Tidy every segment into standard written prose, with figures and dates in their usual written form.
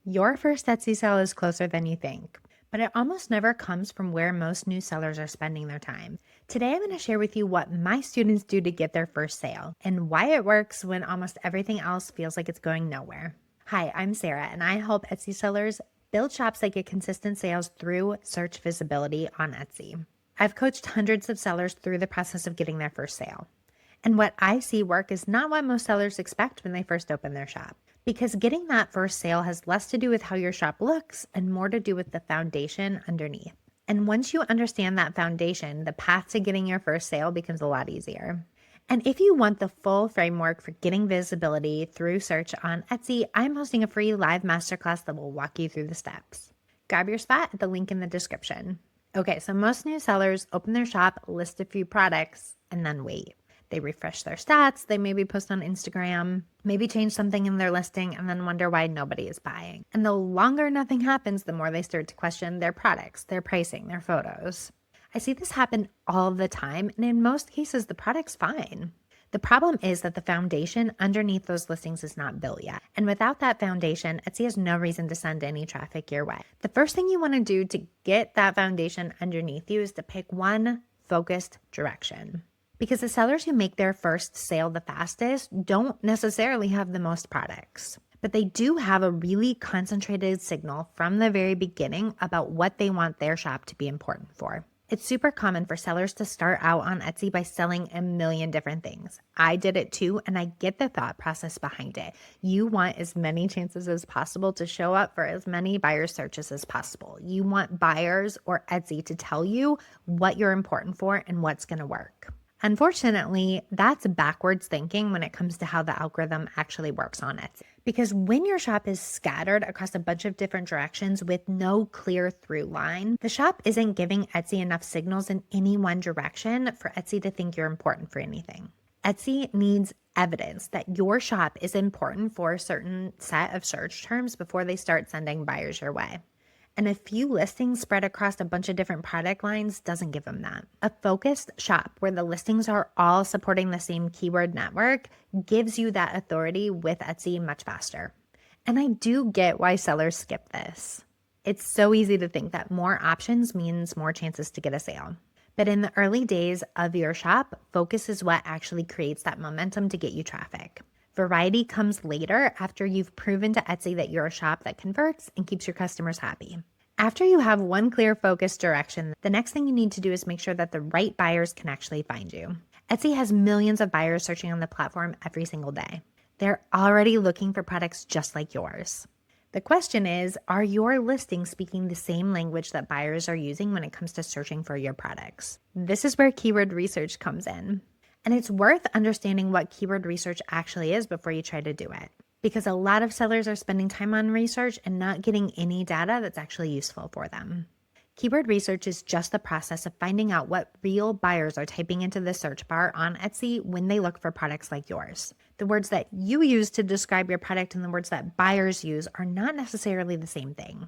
Your first Etsy sale is closer than you think, but it almost never comes from where most new sellers are spending their time. Today, I'm going to share with you what my students do to get their first sale and why it works when almost everything else feels like it's going nowhere. Hi, I'm Sarah, and I help Etsy sellers build shops that get consistent sales through search visibility on Etsy. I've coached hundreds of sellers through the process of getting their first sale. And what I see work is not what most sellers expect when they first open their shop. Because getting that first sale has less to do with how your shop looks and more to do with the foundation underneath. And once you understand that foundation, the path to getting your first sale becomes a lot easier. And if you want the full framework for getting visibility through search on Etsy, I'm hosting a free live masterclass that will walk you through the steps. Grab your spot at the link in the description. Okay, so most new sellers open their shop, list a few products, and then wait. They refresh their stats, they maybe post on Instagram, maybe change something in their listing, and then wonder why nobody is buying. And the longer nothing happens, the more they start to question their products, their pricing, their photos. I see this happen all the time, and in most cases, the product's fine. The problem is that the foundation underneath those listings is not built yet. And without that foundation, Etsy has no reason to send any traffic your way. The first thing you want to do to get that foundation underneath you is to pick one focused direction. Because the sellers who make their first sale the fastest don't necessarily have the most products, but they do have a really concentrated signal from the very beginning about what they want their shop to be important for. It's super common for sellers to start out on Etsy by selling a million different things. I did it too, and I get the thought process behind it. You want as many chances as possible to show up for as many buyer searches as possible. You want buyers or Etsy to tell you what you're important for and what's going to work. Unfortunately, that's backwards thinking when it comes to how the algorithm actually works on Etsy. Because when your shop is scattered across a bunch of different directions with no clear through line, the shop isn't giving Etsy enough signals in any one direction for Etsy to think you're important for anything. Etsy needs evidence that your shop is important for a certain set of search terms before they start sending buyers your way. And a few listings spread across a bunch of different product lines doesn't give them that. A focused shop where the listings are all supporting the same keyword network gives you that authority with Etsy much faster. And I do get why sellers skip this. It's so easy to think that more options means more chances to get a sale. But in the early days of your shop, focus is what actually creates that momentum to get you traffic. Variety comes later after you've proven to Etsy that you're a shop that converts and keeps your customers happy. After you have one clear focused direction, the next thing you need to do is make sure that the right buyers can actually find you. Etsy has millions of buyers searching on the platform every single day. They're already looking for products just like yours. The question is, are your listings speaking the same language that buyers are using when it comes to searching for your products? This is where keyword research comes in. And it's worth understanding what keyword research actually is before you try to do it. Because a lot of sellers are spending time on research and not getting any data that's actually useful for them. Keyword research is just the process of finding out what real buyers are typing into the search bar on Etsy when they look for products like yours. The words that you use to describe your product and the words that buyers use are not necessarily the same thing.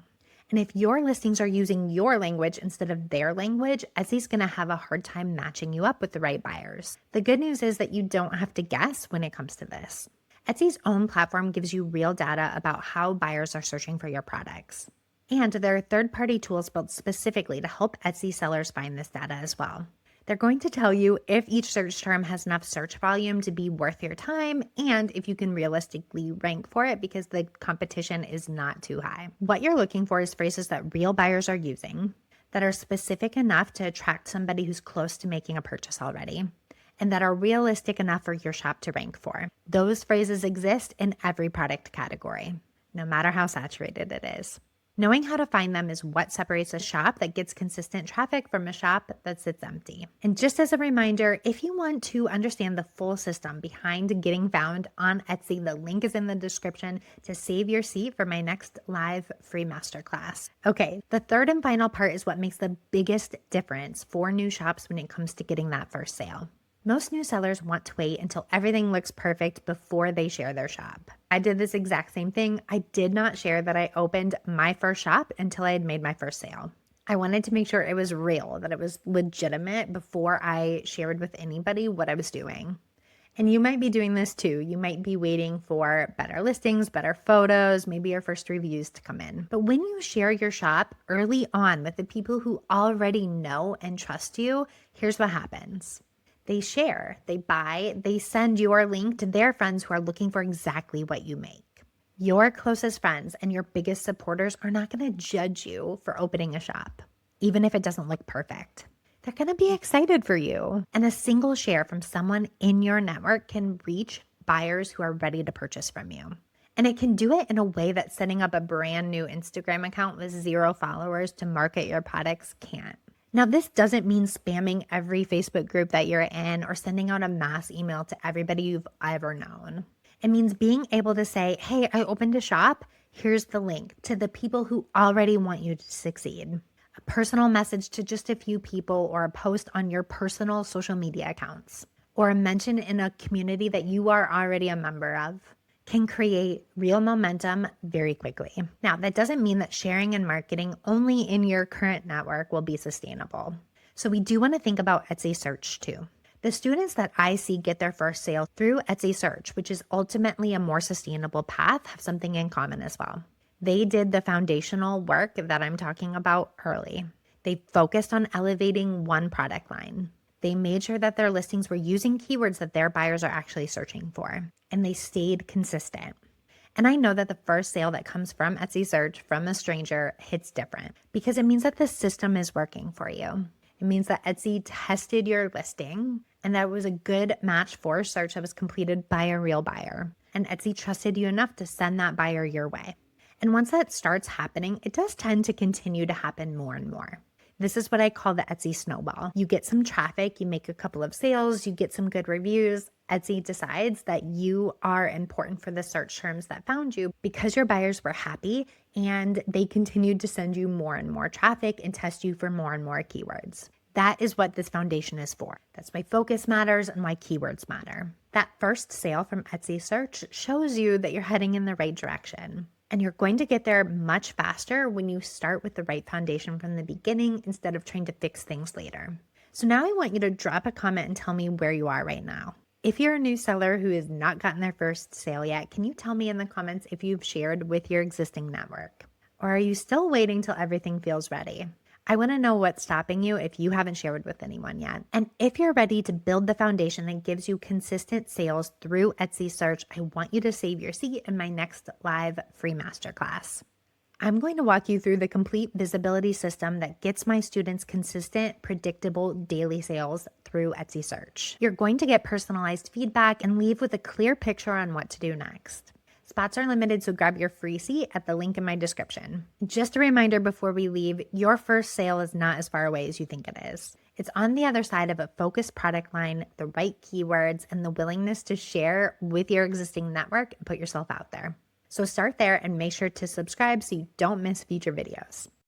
And if your listings are using your language instead of their language, Etsy's going to have a hard time matching you up with the right buyers. The good news is that you don't have to guess when it comes to this. Etsy's own platform gives you real data about how buyers are searching for your products. And there are third-party tools built specifically to help Etsy sellers find this data as well. They're going to tell you if each search term has enough search volume to be worth your time and if you can realistically rank for it because the competition is not too high. What you're looking for is phrases that real buyers are using, that are specific enough to attract somebody who's close to making a purchase already, and that are realistic enough for your shop to rank for. Those phrases exist in every product category, no matter how saturated it is. Knowing how to find them is what separates a shop that gets consistent traffic from a shop that sits empty. And just as a reminder, if you want to understand the full system behind getting found on Etsy, the link is in the description to save your seat for my next live free masterclass. Okay, the third and final part is what makes the biggest difference for new shops when it comes to getting that first sale. Most new sellers want to wait until everything looks perfect before they share their shop. I did this exact same thing. I did not share that I opened my first shop until I had made my first sale. I wanted to make sure it was real, that it was legitimate before I shared with anybody what I was doing. And you might be doing this too. You might be waiting for better listings, better photos, maybe your first reviews to come in. But when you share your shop early on with the people who already know and trust you, here's what happens. They share, they buy, they send your link to their friends who are looking for exactly what you make. Your closest friends and your biggest supporters are not going to judge you for opening a shop, even if it doesn't look perfect. They're going to be excited for you. And a single share from someone in your network can reach buyers who are ready to purchase from you. And it can do it in a way that setting up a brand new Instagram account with 0 followers to market your products can't. Now, this doesn't mean spamming every Facebook group that you're in or sending out a mass email to everybody you've ever known. It means being able to say, hey, I opened a shop. Here's the link to the people who already want you to succeed. A personal message to just a few people, or a post on your personal social media accounts, or a mention in a community that you are already a member of, can create real momentum very quickly. Now, that doesn't mean that sharing and marketing only in your current network will be sustainable. So we do want to think about Etsy search too. The students that I see get their first sale through Etsy search, which is ultimately a more sustainable path, have something in common as well. They did the foundational work that I'm talking about early. They focused on elevating one product line. They made sure that their listings were using keywords that their buyers are actually searching for, and they stayed consistent. And I know that the first sale that comes from Etsy search from a stranger hits different because it means that the system is working for you. It means that Etsy tested your listing and that it was a good match for a search that was completed by a real buyer. And Etsy trusted you enough to send that buyer your way. And once that starts happening, it does tend to continue to happen more and more. This is what I call the Etsy snowball. You get some traffic, you make a couple of sales, you get some good reviews. Etsy decides that you are important for the search terms that found you because your buyers were happy, and they continued to send you more and more traffic and test you for more and more keywords. That is what this foundation is for. That's why focus matters and why keywords matter. That first sale from Etsy search shows you that you're heading in the right direction. And you're going to get there much faster when you start with the right foundation from the beginning instead of trying to fix things later. So now I want you to drop a comment and tell me where you are right now. If you're a new seller who has not gotten their first sale yet, can you tell me in the comments if you've shared with your existing network? Or are you still waiting till everything feels ready? I want to know what's stopping you if you haven't shared with anyone yet. And if you're ready to build the foundation that gives you consistent sales through Etsy search, I want you to save your seat in my next live free masterclass. I'm going to walk you through the complete visibility system that gets my students consistent, predictable daily sales through Etsy search. You're going to get personalized feedback and leave with a clear picture on what to do next. Spots are limited, so grab your free seat at the link in my description. Just a reminder before we leave, your first sale is not as far away as you think it is. It's on the other side of a focused product line, the right keywords, and the willingness to share with your existing network and put yourself out there. So start there and make sure to subscribe so you don't miss future videos.